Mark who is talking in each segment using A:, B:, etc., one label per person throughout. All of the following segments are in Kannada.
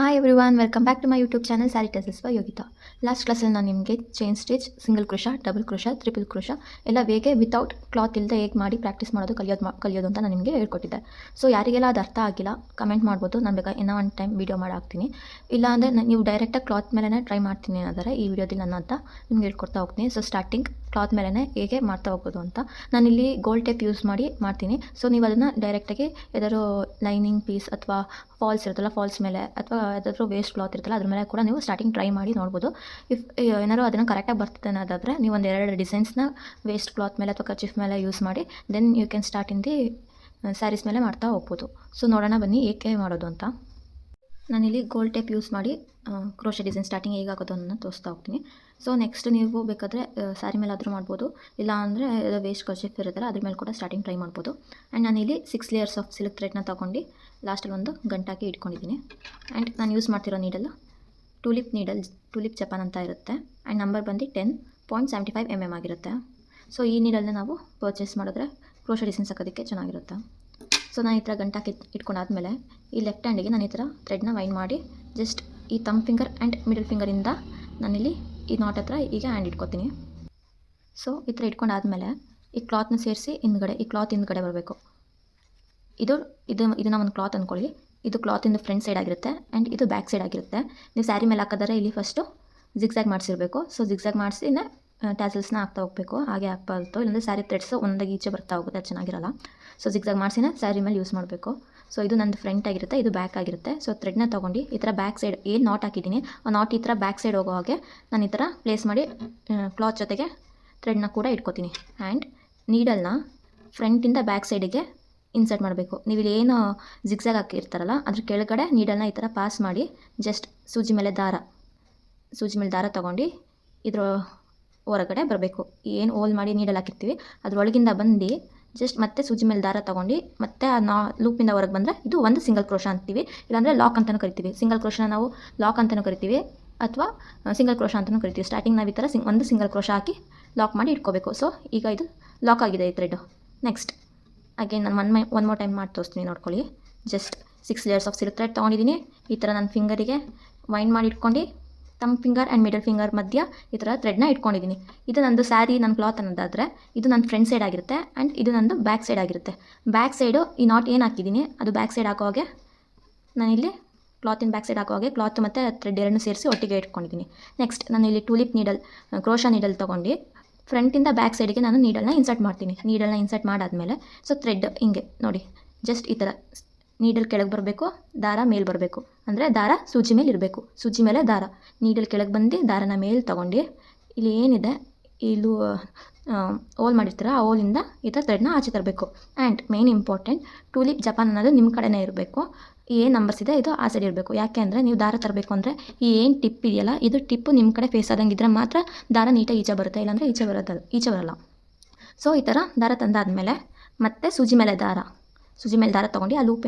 A: Hi everyone, welcome back to my YouTube channel sari tassels by Yogita. Last ಕ್ಲಾಸಲ್ಲಿ ನಾನು ನಿಮಗೆ chain stitch, single crochet, double crochet, triple crochet ಎಲ್ಲ ಹೇಗೆ ವಿತೌಟ್ ಕ್ಲಾತ್ ಇಲ್ಲದೆ ಹೇಗೆ ಮಾಡಿ ಪ್ರಾಕ್ಟೀಸ್ ಮಾಡೋದು ಕಲಿಯೋದು ಅಂತ ನಾನು ನಿಮಗೆ ಹೇಳ್ಕೊಟ್ಟಿದ್ದೆ. ಸೊ ಯಾರಿಗೆಲ್ಲ ಅದು ಅರ್ಥ ಆಗಿಲ್ಲ ಕಮೆಂಟ್ ಮಾಡ್ಬೋದು, ನಾನು ಬೇಕಾ ಇನ್ನೂ ಒಂದು ಟೈಮ್ ವೀಡಿಯೋ ಮಾಡಾಕ್ತೀನಿ. ಇಲ್ಲ ಅಂದರೆ ನೀವು ಡೈರೆಕ್ಟಾಗಿ ಕ್ಲಾತ್ ಮೇಲೇ ಟ್ರೈ ಮಾಡ್ತೀನಿ ಅನ್ನೋದಾರೆ ಈ ವಿಡಿಯೋದಲ್ಲಿ ನಾನು ಅಂತ ನಿಮ್ಗೆ ಹೇಳ್ಕೊಡ್ತಾ ಹೋಗ್ತೀನಿ. ಸೊ ಸ್ಟಾರ್ಟಿಂಗ್ ಕ್ಲಾತ್ ಮೇಲೇ ಹೇಗೆ ಮಾಡ್ತಾ ಹೋಗ್ಬೋದು ಅಂತ ನಾನಿಲ್ಲಿ ಗೋಲ್ಡ್ ಟೇಪ್ ಯೂಸ್ ಮಾಡಿ ಮಾಡ್ತೀನಿ. ಸೊ ನೀವು ಅದನ್ನು ಡೈರೆಕ್ಟಾಗಿ ಯಾವ್ದಾದ್ರು ಲೈನಿಂಗ್ ಪೀಸ್ ಅಥವಾ ಫಾಲ್ಸ್ ಇರುತ್ತಲ್ಲ, ಫಾಲ್ಸ್ ಮೇಲೆ ಅಥವಾ ಯಾವ್ದಾದ್ರು ವೇಸ್ಟ್ ಕ್ಲಾತ್ ಇರುತ್ತಲ್ಲ ಅದ್ರ ಮೇಲೆ ಕೂಡ ನೀವು ಸ್ಟಾರ್ಟಿಂಗ್ ಟ್ರೈ ಮಾಡಿ ನೋಡ್ಬೋದು. ಇಫ್ ಏನಾದ್ರು ಅದನ್ನು ಕರೆಕ್ಟಾಗಿ ಬರ್ತಿದೆ ಅನ್ನೋದಾದರೆ ನೀವು ಒಂದು 2 ಡಿಸೈನ್ಸ್ನ ವೇಸ್ಟ್ ಕ್ಲಾತ್ ಮೇಲೆ ಅಥವಾ ಕರ್ಚೀಫ್ ಮೇಲೆ ಯೂಸ್ ಮಾಡಿ then you can start in the sarees ಮೇಲೆ ಮಾಡ್ತಾ ಹೋಗ್ಬೋದು. ಸೊ ನೋಡೋಣ ಬನ್ನಿ ಏಕೆ ಮಾಡೋದು ಅಂತ. ನಾನಿಲ್ಲಿ ಗೋಲ್ಡ್ ಟೇಪ್ ಯೂಸ್ ಮಾಡಿ ಕ್ರೋಶೆ ಡಿಸೈನ್ ಸ್ಟಾರ್ಟಿಂಗ್ ಹೇಗೆ ಆಗೋದು ಅನ್ನೋದನ್ನ ತೋರಿಸ್ತಾ ಹೋಗ್ತೀನಿ. ಸೊ ನೆಕ್ಸ್ಟ್ ನೀವು ಬೇಕಾದರೆ ಸ್ಯಾರಿ ಮೇಲೆ ಆದರೂ ಮಾಡ್ಬೋದು, ಇಲ್ಲ ಅಂದರೆ ವೇಸ್ಟ್ ಕರ್ಚೀಫ್ ಇರುತ್ತಲ್ಲ ಅದ್ರ ಮೇಲೆ ಕೂಡ ಸ್ಟಾರ್ಟಿಂಗ್ ಟ್ರೈ ಮಾಡ್ಬೋದು. ಆ್ಯಂಡ್ ನಾನಿಲ್ಲಿ 6 ಲೇಯರ್ಸ್ ಆಫ್ ಸಿಲ್ಕ್ ಥ್ರೆಡ್ನ ತೊಗೊಂಡು ಲಾಸ್ಟಲ್ಲಿ ಒಂದು ಗಂಟಾಕಿ ಇಟ್ಕೊಂಡಿದ್ದೀನಿ. ಆ್ಯಂಡ್ ನಾನು ಯೂಸ್ ಮಾಡ್ತಿರೋ ನೀಡಲ್ ಟೂಲಿಪ್ ಜಪಾನ್ ಅಂತ ಇರುತ್ತೆ. ಆ್ಯಂಡ್ ನಂಬರ್ ಬಂದು 10.75 mm ಆಗಿರುತ್ತೆ. ಸೊ ಈ ನೀಡಲ್ನ ನಾವು ಪರ್ಚೇಸ್ ಮಾಡಿದ್ರೆ ಕ್ರೋಶೆ ಡಿಸೈನ್ಸ್ ಹಾಕೋದಕ್ಕೆ ಚೆನ್ನಾಗಿರುತ್ತೆ. ಸೊ ನಾನು ಈ ಥರ ಗಂಟಾಕಿ ಇಟ್ಕೊಂಡಾದ್ಮೇಲೆ ಈ ಲೆಫ್ಟ್ ಹ್ಯಾಂಡಿಗೆ ನಾನು ಈ ಥರ ಥ್ರೆಡ್ನ ವೈಂಡ್ ಮಾಡಿ ಜಸ್ಟ್ ಈ ತಮ್ ಫಿಂಗರ್ ಆ್ಯಂಡ್ ಮಿಡಲ್ ಫಿಂಗರಿಂದ ನಾನಿಲ್ಲಿ ಈ ನಾಟ್ ಹತ್ರ ಈಗ ಹ್ಯಾಂಡ್ ಇಟ್ಕೊತೀನಿ. ಸೊ ಈ ಥರ ಇಟ್ಕೊಂಡಾದ್ಮೇಲೆ ಈ ಕ್ಲಾತ್ನ ಸೇರಿಸಿ ಈ ಕ್ಲಾತ್ ಹಿಂದ್ಗಡೆ ಬರಬೇಕು. ಇದನ್ನು ಒಂದು ಕ್ಲಾತ್ ಅಂದ್ಕೊಳ್ಳಿ. ಇದು ಕ್ಲಾತಿಂದು ಫ್ರಂಟ್ ಸೈಡ್ ಆಗಿರುತ್ತೆ ಆ್ಯಂಡ್ ಇದು ಬ್ಯಾಕ್ ಸೈಡ್ ಆಗಿರುತ್ತೆ. ನೀವು ಸ್ಯಾರಿ ಮೇಲೆ ಹಾಕಿದ್ರೆ ಇಲ್ಲಿ ಫಸ್ಟು ಜಿಗ್ಸಾಗ್ ಮಾಡಿಸಿರಬೇಕು. ಸೊ ಜಿಗ್ಸಾಗ್ ಮಾಡಿಸಿ ಟ್ಯಾಸಲ್ಸ್ನ ಹಾಕ್ತಾ ಹೋಗಬೇಕು, ಹಾಗೆ ಹಾಕ್ಬಾರ್ದು, ಇಲ್ಲಾಂದರೆ ಸ್ಯಾರಿ ಥ್ರೆಡ್ಸು ಒಂದಾಗಿ ಈಚೆ ಬರ್ತಾ ಹೋಗುತ್ತೆ, ಅದು ಚೆನ್ನಾಗಿರಲ್ಲ. ಸೊ ಜಿಗ್ಸಾಗ್ ಮಾಡಿಸಿನ ಸ್ಯಾರಿ ಮೇಲೆ ಯೂಸ್ ಮಾಡಬೇಕು. ಸೊ ಇದು ನಂದು ಫ್ರಂಟ್ ಆಗಿರುತ್ತೆ, ಇದು ಬ್ಯಾಕ್ ಆಗಿರುತ್ತೆ. ಸೊ ಥ್ರೆಡ್ನ ತೊಗೊಂಡು ಈ ಥರ ಬ್ಯಾಕ್ ಸೈಡ್ ಏನು ನಾಟ್ ಹಾಕಿದ್ದೀನಿ ಆ ನಾಟ್ ಈ ಥರ ಬ್ಯಾಕ್ ಸೈಡ್ ಹೋಗೋ ಹಾಗೆ ನಾನು ಈ ಥರ ಪ್ಲೇಸ್ ಮಾಡಿ ಕ್ಲಾತ್ ಜೊತೆಗೆ ಥ್ರೆಡ್ನ ಕೂಡ ಇಟ್ಕೊತೀನಿ. ಆ್ಯಂಡ್ ನೀಡಲ್ನ ಫ್ರಂಟಿಂದ ಬ್ಯಾಕ್ ಸೈಡಿಗೆ ಇನ್ಸರ್ಟ್ ಮಾಡಬೇಕು. ನೀವು ಇಲ್ಲಿ ಏನು ಜಿಗ್ಸಾಗ್ ಹಾಕಿರ್ತಾರಲ್ಲ ಅದ್ರ ಕೆಳಗಡೆ ನೀಡಲ್ನ ಈ ಥರ ಪಾಸ್ ಮಾಡಿ ಜಸ್ಟ್ ಸೂಜಿ ಮೇಲೆ ದಾರ ತೊಗೊಂಡು ಇದ್ರ ಹೊರಗಡೆ ಬರಬೇಕು. ಏನು ಹೋಲ್ ಮಾಡಿ ನೀಡಲ್ ಹಾಕಿರ್ತೀವಿ ಅದ್ರೊಳಗಿಂದ ಬಂದು ಜಸ್ಟ್ ಮತ್ತೆ ಸೂಜಿ ಮೇಲೆ ದಾರ ತೊಗೊಂಡು ಮತ್ತೆ ಆ ಲೂಪಿಂದ ಹೊರಗೆ ಬಂದರೆ ಇದು ಒಂದು ಸಿಂಗಲ್ ಕ್ರೋಶ ಅಂತೀವಿ, ಇಲ್ಲಾಂದರೆ ಲಾಕ್ ಅಂತಲೂ ಕರಿತೀವಿ. ಸಿಂಗಲ್ ಕ್ರೋಶನ ನಾವು ಲಾಕ್ ಅಂತಲೂ ಕರಿತೀವಿ ಅಥವಾ ಸಿಂಗಲ್ ಕ್ರೋಶ ಅಂತಲೂ ಕರಿತೀವಿ. ಸ್ಟಾರ್ಟಿಂಗ್ ನಾವು ಈ ಥರ ಒಂದು ಸಿಂಗಲ್ ಕ್ರೋಶ ಹಾಕಿ ಲಾಕ್ ಮಾಡಿ ಇಟ್ಕೋಬೇಕು. ಸೊ ಈಗ ಇದು ಲಾಕ್ ಆಗಿದೆ ಈ ಥ್ರೆಡ್. ನೆಕ್ಸ್ಟ್ ಅಗೇನ್ ನಾನು ಒನ್ ಮೋರ್ ಟೈಮ್ ಮಾಡಿ ತೋರಿಸ್ತೀನಿ, ನೋಡ್ಕೊಳ್ಳಿ. Just 6 layers of silk thread ತೊಗೊಂಡಿದ್ದೀನಿ. ಈ ಥರ ನನ್ನ ಫಿಂಗರಿಗೆ ವೈಂಡ್ ಮಾಡಿ ಇಟ್ಕೊಂಡು ತಮ್ಮ ಫಿಂಗರ್ ಆ್ಯಂಡ್ ಮಿಡಲ್ ಫಿಂಗರ್ ಮಧ್ಯ ಈ ಥರ ಥ್ರೆಡ್ನ ಇಟ್ಕೊಂಡಿದ್ದೀನಿ. ಇದು ನಂದು ಸ್ಯಾರಿ, ನನ್ನ ಕ್ಲಾತ್ ಅನ್ನೋದಾದರೆ ಇದು ನನ್ನ ಫ್ರಂಟ್ ಸೈಡ್ ಆಗಿರುತ್ತೆ ಆ್ಯಂಡ್ ಇದು ನಂದು ಬ್ಯಾಕ್ ಸೈಡ್ ಆಗಿರುತ್ತೆ. ಬ್ಯಾಕ್ ಸೈಡು ಈ ನಾಟ್ ಏನು ಹಾಕಿದ್ದೀನಿ ಅದು ಬ್ಯಾಕ್ ಸೈಡ್ ಹಾಕೋ ಹಾಗೆ ನಾನಿಲ್ಲಿ ಕ್ಲಾತಿನ ಬ್ಯಾಕ್ ಸೈಡ್ ಹಾಕೋ ಹಾಗೆ ಕ್ಲಾತ್ ಮತ್ತು ಥ್ರೆಡ್ ಎರಡನ್ನೂ ಸೇರಿಸಿ ಒಟ್ಟಿಗೆ ಇಟ್ಕೊಂಡಿದ್ದೀನಿ. ನೆಕ್ಸ್ಟ್ ನಾನು ಇಲ್ಲಿ ಟೂಲಿಪ್ ಕ್ರೋಶಾ ನೀಡಲ್ ತೊಗೊಂಡು ಫ್ರಂಟಿಂದ ಬ್ಯಾಕ್ ಸೈಡಿಗೆ ನಾನು ನೀಡಲ್ನ ಇನ್ಸರ್ಟ್ ಮಾಡ್ತೀನಿ. ನೀಡಲ್ನ ಇನ್ಸರ್ಟ್ ಮಾಡಾದಮೇಲೆ ಸೊ ಥ್ರೆಡ್ ಹಿಂಗೆ ನೋಡಿ ಜಸ್ಟ್ ಈ ಥರ ನೀಡಲ್ ಕೆಳಗೆ ಬರಬೇಕು, ದಾರ ಮೇಲೆ ಬರಬೇಕು, ಅಂದರೆ ದಾರ ಸೂಜಿ ಮೇಲೆ ಇರಬೇಕು, ಸೂಜಿ ಮೇಲೆ ದಾರ, ನೀಡಲ್ ಕೆಳಗೆ ಬಂದು ದಾರನ ಮೇಲೆ ತೊಗೊಂಡು ಇಲ್ಲಿ ಏನಿದೆ ಇಲ್ಲೂ ಹೋಲ್ ಮಾಡಿರ್ತೀರ ಆ ಹೋಲಿಂದ ಈ ಥರ ಥ್ರೆಡ್ನ ಆಚೆ ತರಬೇಕು. ಆ್ಯಂಡ್ ಮೇನ್ ಇಂಪಾರ್ಟೆಂಟ್ ಟೂಲಿಪ್ ಜಪಾನ್ ಅನ್ನೋದು ನಿಮ್ಮ ಕಡೆನೇ ಇರಬೇಕು. ಏನು ನಂಬರ್ಸ್ ಇದೆ ಇದು ಆ ಸೈಡ್ ಇರಬೇಕು. ಯಾಕೆ ಅಂದರೆ ನೀವು ದಾರ ತರಬೇಕು ಅಂದರೆ ಈ ಏನು ಟಿಪ್ ಇದೆಯಲ್ಲ ಇದು ಟಿಪ್ಪು ನಿಮ್ಮ ಕಡೆ ಫೇಸ್ ಆದಂಗೆ ಇದ್ದರೆ ಮಾತ್ರ ದಾರ ನೀಟಾಗಿ ಈಚೆ ಬರುತ್ತೆ, ಇಲ್ಲಾಂದರೆ ಈಚೆ ಬರಲ್ಲ. ಸೊ ಈ ಥರ ದಾರ ತಂದಾದಮೇಲೆ ಮತ್ತೆ ಸೂಜಿ ಮೇಲೆ ದಾರ ತೊಗೊಂಡು ಆ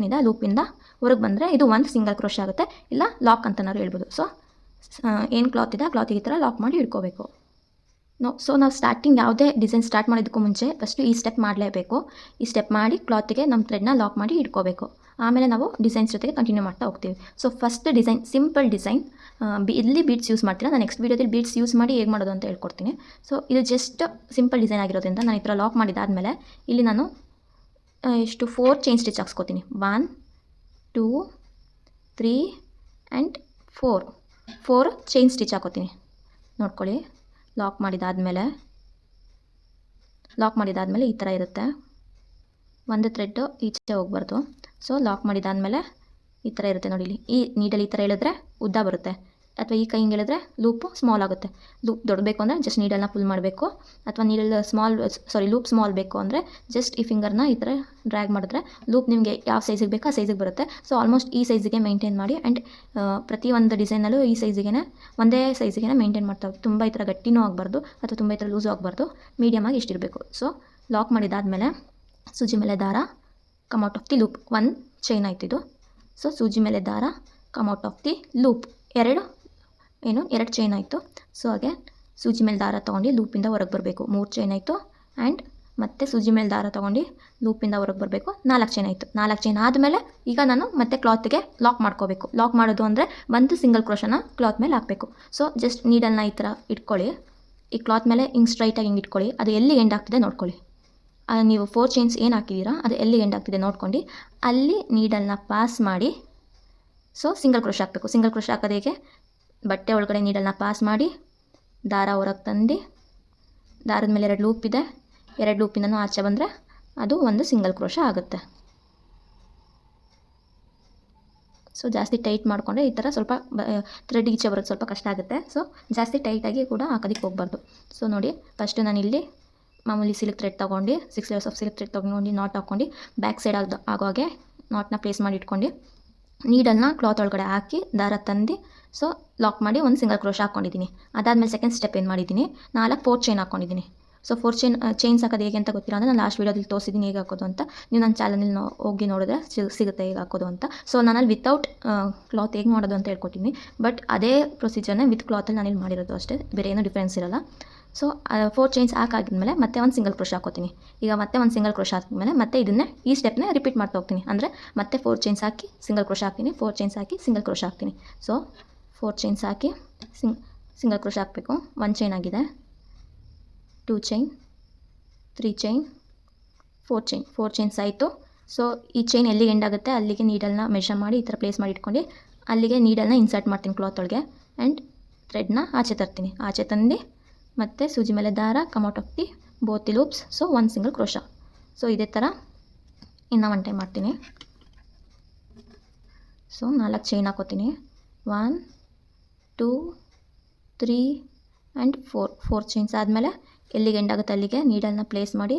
A: ಲೂಪಿಂದ ಹೊರಗೆ ಬಂದರೆ ಇದು ಒಂದು ಸಿಂಗಲ್ ಕ್ರೋಶ ಆಗುತ್ತೆ, ಇಲ್ಲ ಲಾಕ್ ಅಂತನಾದ್ರು ಹೇಳ್ಬೋದು. ಸೊ ಏನು ಕ್ಲಾತ್ ಇದೆ ಆ ಕ್ಲಾತಿಗೆ ಈ ಥರ ಲಾಕ್ ಮಾಡಿ ಇಟ್ಕೋಬೇಕು. ಸೊ ನಾವು ಸ್ಟಾರ್ಟಿಂಗ್ ಯಾವುದೇ ಡಿಸೈನ್ ಸ್ಟಾರ್ಟ್ ಮಾಡೋದಕ್ಕೂ ಮುಂಚೆ ಫಸ್ಟು ಈ ಸ್ಟೆಪ್ ಮಾಡಲೇಬೇಕು. ಈ ಸ್ಟೆಪ್ ಮಾಡಿ ಕ್ಲಾತಿಗೆ ನಮ್ಮ ಥ್ರೆಡ್ನ ಲಾಕ್ ಮಾಡಿ ಇಟ್ಕೋಬೇಕು. ಆಮೇಲೆ ನಾವು ಡಿಸೈನ್ಸ್ ಜೊತೆಗೆ ಕಂಟಿನ್ಯೂ ಮಾಡ್ತಾ ಹೋಗ್ತೀವಿ. So first design simple design, ಇಲ್ಲಿ ಬೀಡ್ಸ್ ಯೂಸ್ ಮಾಡ್ತೀರಾ, ನಾನು ನೆಕ್ಸ್ಟ್ ವೀಡಿಯೋದಲ್ಲಿ ಬೀಡ್ಸ್ ಯೂಸ್ ಮಾಡಿ ಹೇಗೆ ಮಾಡೋದು ಅಂತ ಹೇಳ್ಕೊಡ್ತೀನಿ. ಸೊ ಇದು ಜಸ್ಟ್ ಸಿಂಪಲ್ ಡಿಸೈನ್ ಆಗಿರೋದ್ರಿಂದ ನಾನು ಈ ಥರ ಲಾಕ್ ಮಾಡಿದಾದಮೇಲೆ ಇಲ್ಲಿ ನಾನು 4 ಚೈನ್ ಸ್ಟಿಚ್ ಹಾಕ್ಸ್ಕೊತೀನಿ. 1 2 3 ಆ್ಯಂಡ್ 4 ಚೈನ್ ಸ್ಟಿಚ್ ಹಾಕೋತೀನಿ. ನೋಡ್ಕೊಳ್ಳಿ, ಲಾಕ್ ಮಾಡಿದಾದಮೇಲೆ ಈ ಥರ ಇರುತ್ತೆ. ಒಂದು ಥ್ರೆಡ್ಡು ಈಚೆ ಹೋಗ್ಬಾರ್ದು. ಸೊ ಲಾಕ್ ಮಾಡಿದಾದಮೇಲೆ ಈ ಥರ ಇರುತ್ತೆ ನೋಡಿ. ಇಲ್ಲಿ ಈ ನೀಡಲ್ ಈ ಥರ ಹೇಳಿದ್ರೆ ಉದ್ದ ಬರುತ್ತೆ, ಅಥವಾ ಈ ಕೈ ಹಿಂಗೆ ಹೇಳಿದ್ರೆ ಲೂಪು ಸ್ಮಾಲ್ ಆಗುತ್ತೆ. ಲೂಪ್ ದೊಡ್ಡ ಬೇಕು ಅಂದರೆ ಜಸ್ಟ್ ನೀಡಲ್ನ ಫುಲ್ ಮಾಡಬೇಕು, ಅಥವಾ ಲೂಪ್ ಸ್ಮಾಲ್ ಬೇಕು ಅಂದರೆ ಜಸ್ಟ್ ಈ ಫಿಂಗರ್ನ ಈ ಥರ ಡ್ರ್ಯಾಗ್ ಮಾಡಿದ್ರೆ ಲೂಪ್ ನಿಮಗೆ ಯಾವ ಸೈಜಿಗೆ ಬೇಕೋ ಆ ಸೈಜಿಗೆ ಬರುತ್ತೆ. ಸೊ ಆಲ್ಮೋಸ್ಟ್ ಈ ಸೈಜಿಗೆ ಮೇಂಟೈನ್ ಮಾಡಿ ಆ್ಯಂಡ್ ಪ್ರತಿಯೊಂದು ಡಿಸೈನಲ್ಲೂ ಈ ಒಂದೇ ಸೈಜಿಗೆ ಮೇಂಟೈನ್ ಮಾಡ್ತಾ ಹೋಗಿ. ತುಂಬ ಈ ಥರ ಗಟ್ಟಿನೂ ಆಗಬಾರ್ದು ಅಥವಾ ತುಂಬ ಈ ಥರ ಲೂಸು ಆಗಬಾರ್ದು, ಮೀಡಿಯಮಾಗಿ ಇಷ್ಟಿರಬೇಕು. ಸೊ ಲಾಕ್ ಮಾಡಿದಾದಮೇಲೆ ಸೂಜಿ ಮೇಲೆ ದಾರ, come out of the loop, 1 chain ಆಯ್ತು ಇದು. ಸೊ ಸೂಜಿ ಮೇಲೆ ದಾರ, come out of the loop, 2 chain ಆಯಿತು. ಸೊ ಹಾಗೆ ಸೂಜಿ ಮೇಲೆ ದಾರ ತೊಗೊಂಡು ಲೂಪಿಂದ ಹೊರಗೆ ಬರಬೇಕು, 3 ಚೈನ್ ಆಯಿತು. ಆ್ಯಂಡ್ ಮತ್ತೆ ಸೂಜಿ ಮೇಲೆ ದಾರ ತೊಗೊಂಡು ಲೂಪಿಂದ ಹೊರಗೆ ಬರಬೇಕು. 4 ಚೈನ್ ಆಯಿತು. 4 ಚೈನ್ ಆದಮೇಲೆ ಈಗ ನಾನು ಮತ್ತೆ ಕ್ಲಾತ್ಗೆ ಲಾಕ್ ಮಾಡ್ಕೋಬೇಕು. ಲಾಕ್ ಮಾಡೋದು ಅಂದರೆ ಒಂದು ಸಿಂಗಲ್ ಕ್ರೋಶನ ಕ್ಲಾತ್ ಮೇಲೆ ಹಾಕಬೇಕು. ಸೊ ಜಸ್ಟ್ ನೀಡಲ್ನ ಈ ಥರ ಇಟ್ಕೊಳ್ಳಿ. ಈ ಕ್ಲಾತ್ ಮೇಲೆ ಹಿಂಗೆ ಸ್ಟ್ರೈಟಾಗಿ ಹಿಂಗೆ ಇಟ್ಕೊಳ್ಳಿ. ಅದು ಎಲ್ಲಿ ಎಂಡ್ ಆಗ್ತಿದೆ ನೋಡ್ಕೊಳ್ಳಿ. ನೀವು 4 ಚೈನ್ಸ್ ಏನು ಹಾಕಿದ್ದೀರಾ ಅದು ಎಲ್ಲಿ ಎಂಡ್ ಆಗ್ತಿದೆ ನೋಡ್ಕೊಂಡು ಅಲ್ಲಿ ನೀಡಲ್ನ ಪಾಸ್ ಮಾಡಿ ಸೊ ಸಿಂಗಲ್ ಕ್ರೋಶ ಹಾಕಬೇಕು. ಸಿಂಗಲ್ ಕ್ರೋಶ ಹಾಕೋದು ಹೇಗೆ, ಬಟ್ಟೆ ಒಳಗಡೆ ನೀಡಲ್ನ ಪಾಸ್ ಮಾಡಿ ದಾರ ಹೊರಗೆ ತಂದು ದಾರದ ಮೇಲೆ 2 ಲೂಪ್ ಇದೆ, 2 ಲೂಪಿಂದನೂ ಆಚೆ ಬಂದರೆ ಅದು ಒಂದು ಸಿಂಗಲ್ ಕ್ರೋಶ ಆಗುತ್ತೆ. ಸೊ ಜಾಸ್ತಿ ಟೈಟ್ ಮಾಡಿಕೊಂಡ್ರೆ ಈ ಥರ ಸ್ವಲ್ಪ ಥ್ರೆಡ್ ಈಚೆ ಬರೋದು ಸ್ವಲ್ಪ ಕಷ್ಟ ಆಗುತ್ತೆ. ಸೊ ಜಾಸ್ತಿ ಟೈಟಾಗಿ ಕೂಡ ಹಾಕೋದಕ್ಕೆ ಹೋಗಬಾರ್ದು. ಸೊ ನೋಡಿ, ಫಸ್ಟು ನಾನು ಇಲ್ಲಿ ಮಾಮೂಲಿ ಸಿಲ್ಕ್ ಥ್ರೆಡ್ ತೊಗೊಂಡು 6 ಲೇಯರ್ಸ್ ಆಫ್ ಸಿಲ್ಕ್ ಥ್ರೆಡ್ ತೊಗೊಂಡು ನಾಟ್ ಹಾಕ್ಕೊಂಡು ಬ್ಯಾಕ್ ಸೈಡ್ ಆಗೋಗೆ ನಾಟ್ನ ಪ್ಲೇಸ್ ಮಾಡಿ ಇಟ್ಕೊಂಡು ನೀಡಲ್ನ ಕ್ಲಾತ್ ಒಳಗಡೆ ಹಾಕಿ ದಾರ ತಂದು ಸೊ ಲಾಕ್ ಮಾಡಿ ಒಂದು ಸಿಂಗಲ್ ಕ್ರೋಶ ಹಾಕ್ಕೊಂಡಿದ್ದೀನಿ. ಅದಾದಮೇಲೆ ಸೆಕೆಂಡ್ ಸ್ಟೆಪ್ ಏನು ಮಾಡಿದ್ದೀನಿ, 4 ಚೈನ್ ಹಾಕ್ಕೊಂಡಿದ್ದೀನಿ. ಸೊ 4 ಚೈನ್ಸ್ ಹಾಕೋದು ಹೇಗೆ ಅಂತ ಗೊತ್ತಿಲ್ಲ ಅಂದರೆ ನಾನು ಲಾಸ್ಟ್ ವೀಡಿಯೋದಲ್ಲಿ ತೋರಿಸಿದ್ದೀನಿ ಹೇಗೆ ಹಾಕೋದು ಅಂತ. ನೀವು ನನ್ನ ಚಾನಲಲ್ಲಿ ಹೋಗಿ ನೋಡಿದ್ರೆ ಸಿಗುತ್ತೆ ಹೇಗೆ ಹಾಕೋದು ಅಂತ. ಸೊ ನಾನಲ್ಲಿ ವಿತೌಟ್ ಕ್ಲಾತ್ ಹೇಗೆ ಮಾಡೋದು ಅಂತ ಹೇಳ್ಕೊತೀನಿ. ಬಟ್ ಅದೇ ಪ್ರೊಸೀಜರ್ನೇ ವಿತ್ ಕ್ಲಾತಲ್ಲಿ ನಾನಿಲ್ಲಿ ಮಾಡಿರೋದು ಅಷ್ಟೇ, ಬೇರೆ ಏನೂ ಡಿಫ್ರೆನ್ಸ್ ಇರೋಲ್ಲ. ಸೊ 4 ಚೈನ್ಸ್ ಹಾಕಾಗಿದ್ಮೇಲೆ ಮತ್ತೆ ಒಂದು ಸಿಂಗಲ್ ಕ್ರೋಶ ಹಾಕೋತೀನಿ. ಈಗ ಮತ್ತೆ ಒಂದು ಸಿಂಗಲ್ ಕ್ರೋಶ ಹಾಕಿದ್ಮೇಲೆ ಮತ್ತೆ ಇದನ್ನೇ ಈ ಸ್ಟೆಪ್ನೇ ರಿಪೀಟ್ ಮಾಡ್ತಾ ಹೋಗ್ತೀನಿ. ಅಂದರೆ ಮತ್ತೆ 4 ಚೈನ್ಸ್ ಹಾಕಿ ಸಿಂಗಲ್ ಕ್ರೋಶ ಹಾಕ್ತೀನಿ, 4 ಚೈನ್ಸ್ ಹಾಕಿ ಸಿಂಗಲ್ ಕ್ರೋಶ ಹಾಕ್ತೀನಿ. ಸೊ 4 ಚೈನ್ಸ್ ಹಾಕಿ ಸಿಂಗಲ್ ಕ್ರೋಶ ಹಾಕಬೇಕು. 1 ಚೈನ್ ಆಗಿದೆ, 2 ಚೈನ್, 3 ಚೈನ್, 4 ಚೈನ್ಸ್ ಆಯಿತು. ಸೊ ಈ ಚೈನ್ ಎಲ್ಲಿಗೆ ಎಂಡ್ ಆಗುತ್ತೆ ಅಲ್ಲಿಗೆ ನೀಡಲ್ನ ಮೆಷರ್ ಮಾಡಿ ಈ ಥರ ಪ್ಲೇಸ್ ಮಾಡಿ ಇಟ್ಕೊಂಡು ಅಲ್ಲಿಗೆ ನೀಡಲ್ನ ಇನ್ಸರ್ಟ್ ಮಾಡ್ತೀನಿ ಕ್ಲಾತ್ ಒಳಗೆ ಆ್ಯಂಡ್ ಥ್ರೆಡ್ನ ಆಚೆ ತರ್ತೀನಿ. ಆಚೆ ತಂದು ಮತ್ತು ಸೂಜಿ ಮೇಲೆ ದಾರ come out of the both the loops. So ಒಂದು ಸಿಂಗಲ್ ಕ್ರೋಶ. ಸೊ ಇದೇ ಥರ ಇನ್ನೂ 1 ಟೈಮ್ ಮಾಡ್ತೀನಿ. ಸೊ 4 ಚೈನ್ ಹಾಕೋತೀನಿ. 1, 2, 3 ಆ್ಯಂಡ್ 4 ಚೈನ್ಸ್ ಆದಮೇಲೆ ಎಲ್ಲಿಗೆ ಎಂಡ್ ಆಗುತ್ತೆ ಅಲ್ಲಿಗೆ ನೀಡಲ್ನ ಪ್ಲೇಸ್ ಮಾಡಿ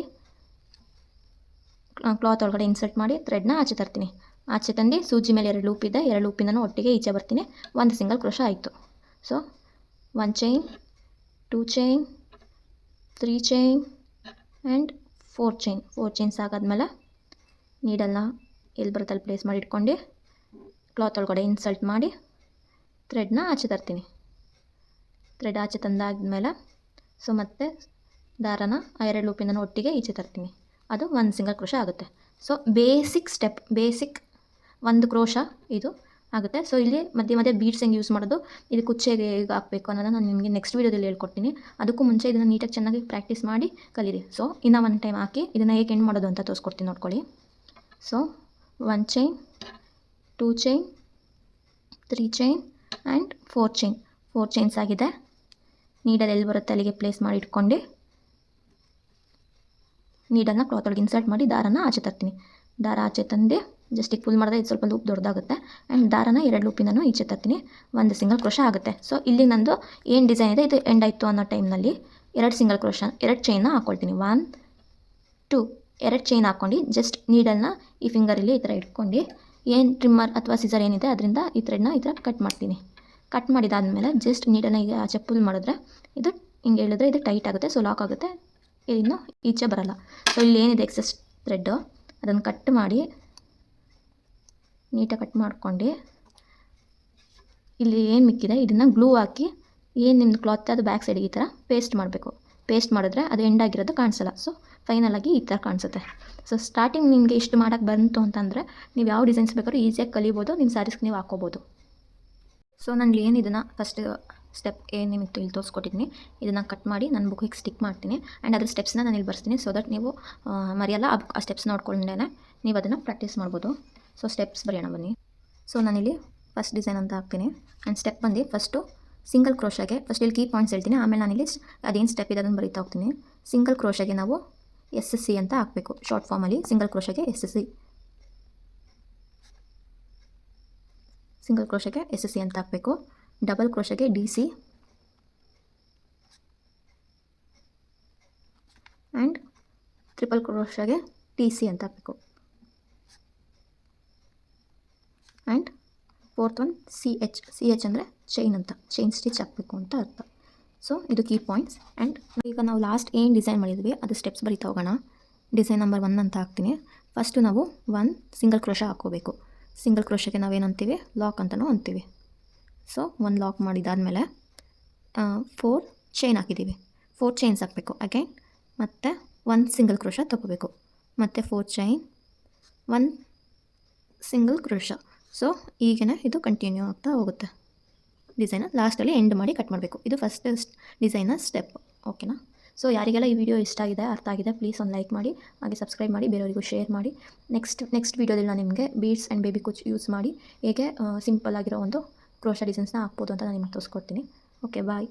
A: ಕ್ಲಾತ್ ಒಳಗಡೆ ಇನ್ಸರ್ಟ್ ಮಾಡಿ ಥ್ರೆಡ್ನ ಆಚೆ ತರ್ತೀನಿ. ಆಚೆ ತಂದು ಸೂಜಿ ಮೇಲೆ 2 ಲೂಪ್ ಇದೆ, 2 ಲೂಪಿಂದನೂ ಒಟ್ಟಿಗೆ ಈಚೆ ಬರ್ತೀನಿ. ಒಂದು ಸಿಂಗಲ್ ಕ್ರೋಶ ಆಯಿತು. So 1 chain, 2 chain, 3 chain and 4 chains ಆಗಾದ್ಮೇಲೆ ನೀಡಲ್ನ ಎಲ್ಲಿ ಬರುತ್ತೆ ಅಲ್ಲಿ ಪ್ಲೇಸ್ ಮಾಡಿ ಇಟ್ಕೊಂಡು ಕ್ಲಾತ್ ಒಳಗಡೆ ಇನ್ಸಲ್ಟ್ ಮಾಡಿ ಥ್ರೆಡ್ನ ಆಚೆ ತರ್ತೀನಿ. ಥ್ರೆಡ್ ಆಚೆ ತಂದಾದ್ಮೇಲೆ ಸೊ ಮತ್ತೆ ದಾರನ ಆ 2 ಲೂಪಿಂದನೂ ಒಟ್ಟಿಗೆ ಈಚೆ ತರ್ತೀನಿ. ಅದು ಒಂದು ಸಿಂಗಲ್ ಕ್ರೋಶ ಆಗುತ್ತೆ. ಸೊ ಬೇಸಿಕ್ ಸ್ಟೆಪ್, ಬೇಸಿಕ್ ಒಂದು ಕ್ರೋಶ ಇದು ಆಗುತ್ತೆ. ಸೊ ಇಲ್ಲಿ ಮಧ್ಯೆ ಮಧ್ಯೆ ಬೀಡ್ಸ್ ಹೆಂಗೆ ಯೂಸ್ ಮಾಡೋದು, ಇದು ಕುಚ್ಚೆಗೆ ಹೇಗೆ ಹಾಕಬೇಕು ಅನ್ನೋದನ್ನ ನಾನು ನಿಮಗೆ ನೆಕ್ಸ್ಟ್ ವೀಡಿಯೋದಲ್ಲಿ ಹೇಳ್ಕೊಡ್ತೀನಿ. ಅದಕ್ಕೂ ಮುಂಚೆ ಇದನ್ನು ನೀಟಾಗಿ ಚೆನ್ನಾಗಿ ಪ್ರಾಕ್ಟೀಸ್ ಮಾಡಿ ಕಲೀರಿ. ಸೊ ಇನ್ನೂ 1 ಟೈಮ್ ಹಾಕಿ ಇದನ್ನು ಹೇಗೆ ಎಂಡ್ ಮಾಡೋದು ಅಂತ ತೋರಿಸ್ಕೊಡ್ತೀನಿ ನೋಡ್ಕೊಳ್ಳಿ. So 1 chain, 2 chain, 3 chain and 4 chains ಆಗಿದೆ. ನೀಡಲ್ ಎಲ್ಲಿ ಬರುತ್ತೆ ಅಲ್ಲಿಗೆ ಪ್ಲೇಸ್ ಮಾಡಿ ಇಟ್ಕೊಂಡು ನೀಡಲ್ನ ಕ್ಲಾತ್ ಒಳಗೆ ಇನ್ಸರ್ಟ್ ಮಾಡಿ ದಾರನ ಆಚೆ ತರ್ತೀನಿ. ದಾರ ಆಚೆ ತಂದು ಜಸ್ಟ್ ಈಗ ಫುಲ್ ಮಾಡಿದ್ರೆ ಇದು ಸ್ವಲ್ಪ ಲೂಪ್ ದೊಡ್ಡದಾಗುತ್ತೆ ಆ್ಯಂಡ್ ದಾರನ 2 ಲೂಪಿಂದನೂ ಈಚೆ ತರ್ತೀನಿ. ಒಂದು ಸಿಂಗಲ್ ಕ್ರೋಶ ಆಗುತ್ತೆ. ಸೊ ಇಲ್ಲಿ ನಂದು ಏನು ಡಿಸೈನ್ ಇದೆ ಇದು ಎಂಡ್ ಆಯಿತು ಅನ್ನೋ ಟೈಮ್ನಲ್ಲಿ 2 ಸಿಂಗಲ್ ಕ್ರೋಶ, 2 ಚೈನ್ನ ಹಾಕ್ಕೊಳ್ತೀನಿ. 1, 2 2 ಚೈನ್ ಹಾಕ್ಕೊಂಡು ಜಸ್ಟ್ ನೀಡಲ್ನ ಈ ಫಿಂಗರಲ್ಲಿ ಈ ಥರ ಇಟ್ಕೊಂಡು ಏನು ಟ್ರಿಮ್ಮರ್ ಅಥವಾ ಸಿಸರ್ ಏನಿದೆ ಅದರಿಂದ ಈ ಥ್ರೆಡ್ನ ಈ ಥರ ಕಟ್ ಮಾಡ್ತೀನಿ. ಕಟ್ ಮಾಡಿದಾದಮೇಲೆ ಜಸ್ಟ್ ನೀಡಲ್ನ ಈಗ ಆಚೆ ಪುಲ್ ಮಾಡಿದ್ರೆ ಇದು ಹಿಂಗೆ ಹೇಳಿದ್ರೆ ಇದು ಟೈಟ್ ಆಗುತ್ತೆ. ಸೊ ಲಾಕ್ ಆಗುತ್ತೆ, ಇನ್ನು ಈಚೆ ಬರಲ್ಲ. ಸೊ ಇಲ್ಲಿ ಏನಿದೆ ಎಕ್ಸಸ್ ಥ್ರೆಡ್ಡು ಅದನ್ನು ಕಟ್ ಮಾಡಿ ನೀಟಾಗಿ ಕಟ್ ಮಾಡ್ಕೊಂಡು ಇಲ್ಲಿ ಏನು ಮಿಕ್ಕಿದೆ ಇದನ್ನು ಗ್ಲೂ ಹಾಕಿ ಏನು ನಿಮ್ಮದು ಕ್ಲಾತ್ ಅದು ಬ್ಯಾಕ್ ಸೈಡಿಗೆ ಈ ಥರ ಪೇಸ್ಟ್ ಮಾಡಬೇಕು. ಪೇಸ್ಟ್ ಮಾಡಿದ್ರೆ ಅದು ಎಂಡ್ ಆಗಿರೋದು ಕಾಣಿಸಲ್ಲ. ಸೊ ಫೈನಲಾಗಿ ಈ ಥರ ಕಾಣಿಸುತ್ತೆ. ಸೊ ಸ್ಟಾರ್ಟಿಂಗ್ ನಿಮಗೆ ಇಷ್ಟು ಮಾಡೋಕ್ಕೆ ಬಂತು ಅಂತಂದರೆ ನೀವು ಯಾವ ಡಿಸೈನ್ಸ್ ಬೇಕಾದ್ರೂ ಈಸಿಯಾಗಿ ಕಲಿಬೋದು, ನಿಮ್ಮ ಸ್ಯಾರೀಸ್ಗೆ ನೀವು ಹಾಕ್ಕೋಬೋದು. ಸೊ ನಾನು ಏನು ಇದನ್ನು ಫಸ್ಟ್ ಸ್ಟೆಪ್ ಏನು ನಿಮಗೆ ಇಲ್ಲಿ ತೋರಿಸ್ಕೊಟ್ಟಿದ್ದೀನಿ ಇದನ್ನು ಕಟ್ ಮಾಡಿ ನನ್ನ ಬುಕ್ಕಿಗೆ ಸ್ಟಿಕ್ ಮಾಡ್ತೀನಿ ಆ್ಯಂಡ್ ಅದ್ರ ಸ್ಟೆಪ್ಸ್ನ ನಾನು ಇಲ್ಲಿ ಬರ್ಸ್ತೀನಿ. ಸೊ ದಟ್ ನೀವು ಮರೆಯಲ್ಲ, ಆ ಸ್ಟೆಪ್ಸ್ ನೋಡ್ಕೊಂಡೇ ನೀವು ಅದನ್ನು ಪ್ರಾಕ್ಟೀಸ್ ಮಾಡ್ಬೋದು. ಸೊ ಸ್ಟೆಪ್ಸ್ ಬರೆಯೋಣ ಬನ್ನಿ. ಸೊ ನಾನಿಲ್ಲಿ ಫಸ್ಟ್ ಡಿಸೈನ್ ಅಂತ ಹಾಕ್ತೀನಿ ಆ್ಯಂಡ್ ಸ್ಟೆಪ್ ಬಂದು ಫಸ್ಟು ಸಿಂಗಲ್ ಕ್ರೋಶಾಗೆ ಫಸ್ಟ್ ಇಲ್ಲಿ ಕೀ ಪಾಯಿಂಟ್ಸ್ ಹೇಳ್ತೀನಿ, ಆಮೇಲೆ ನಾನಿಲ್ಲಿ ಅದೇನು ಸ್ಟೆಪ್ ಇದೆ ಅದನ್ನು ಬರೀತಾ ಹೋಗ್ತೀನಿ. ಸಿಂಗಲ್ ಕ್ರೋಶಾಗೆ ನಾವು SC ಅಂತ ಹಾಕಬೇಕು. ಶಾರ್ಟ್ ಫಾರ್ಮಲ್ಲಿ ಸಿಂಗಲ್ ಕ್ರೋಶಾಗೆ SC, ಸಿಂಗಲ್ ಕ್ರೋಶಾಗೆ SC ಅಂತ ಹಾಕಬೇಕು. ಡಬಲ್ ಕ್ರೋಶಾಗೆ DC ಆ್ಯಂಡ್ ಟ್ರಿಪಲ್ ಕ್ರೋಶಾಗೆ TC ಅಂತ ಹಾಕಬೇಕು. ಆ್ಯಂಡ್ ಫೋರ್ತ್ ಒನ್ CH ಅಂದರೆ ಚೈನ್ ಅಂತ, ಚೈನ್ ಸ್ಟಿಚ್ ಹಾಕಬೇಕು ಅಂತ ಅರ್ಥ. ಸೊ ಇದು ಕೀ ಪಾಯಿಂಟ್ಸ್. ಆ್ಯಂಡ್ ಈಗ ನಾವು ಲಾಸ್ಟ್ ಏನು ಡಿಸೈನ್ ಮಾಡಿದ್ವಿ ಅದು ಸ್ಟೆಪ್ಸ್ ಬರೀತಾ ಹೋಗೋಣ. ಡಿಸೈನ್ ನಂಬರ್ 1 ಅಂತ ಹಾಕ್ತೀನಿ. ಫಸ್ಟು ನಾವು 1 ಸಿಂಗಲ್ ಕ್ರೋಶ ಹಾಕ್ಕೋಬೇಕು. ಸಿಂಗಲ್ ಕ್ರೋಶಕ್ಕೆ ನಾವೇನು ಅಂತೀವಿ, ಲಾಕ್ ಅಂತಲೂ ಅಂತೀವಿ. ಸೊ 1 ಲಾಕ್ ಮಾಡಿದಾದಮೇಲೆ 4 ಚೈನ್ ಹಾಕಿದ್ದೀವಿ, 4 ಚೈನ್ಸ್ ಹಾಕಬೇಕು ಅಗೈನ್. ಮತ್ತು 1 ಸಿಂಗಲ್ ಕ್ರೋಶ ತಗೋಬೇಕು, ಮತ್ತು 4 ಚೈನ್, 1 ಸಿಂಗಲ್ ಕ್ರೋಶ. ಸೊ ಈಗೇನೆ ಇದು ಕಂಟಿನ್ಯೂ ಆಗ್ತಾ ಹೋಗುತ್ತೆ ಡಿಸೈನ. ಲಾಸ್ಟಲ್ಲಿ ಎಂಡ್ ಮಾಡಿ ಕಟ್ ಮಾಡಬೇಕು. ಇದು ಫಸ್ಟ್ ಡಿಸೈನ ಸ್ಟೆಪ್. ಓಕೆನಾ? ಸೊ ಯಾರಿಗೆಲ್ಲ ಈ ವಿಡಿಯೋ ಇಷ್ಟ ಆಗಿದೆ, ಅರ್ಥ ಆಗಿದೆ, ಪ್ಲೀಸ್ ಒಂದು ಲೈಕ್ ಮಾಡಿ, ಹಾಗೆ ಸಬ್ಸ್ಕ್ರೈಬ್ ಮಾಡಿ, ಬೇರೆಯವರಿಗೂ ಶೇರ್ ಮಾಡಿ. ನೆಕ್ಸ್ಟ್ ವೀಡಿಯೋದಲ್ಲಿ ನಾನು ನಿಮಗೆ beads and baby Kuch use ಮಾಡಿ ಹೇಗೆ ಸಿಂಪಲ್ ಆಗಿರೋ ಒಂದು ಕ್ರೋಶ ಡಿಸೈನ್ಸ್ನ ಹಾಕ್ಬೋದು ಅಂತ ನಾನು ನಿಮ್ಗೆ ತೋರಿಸ್ಕೊಡ್ತೀನಿ. ಓಕೆ, ಬಾಯ್.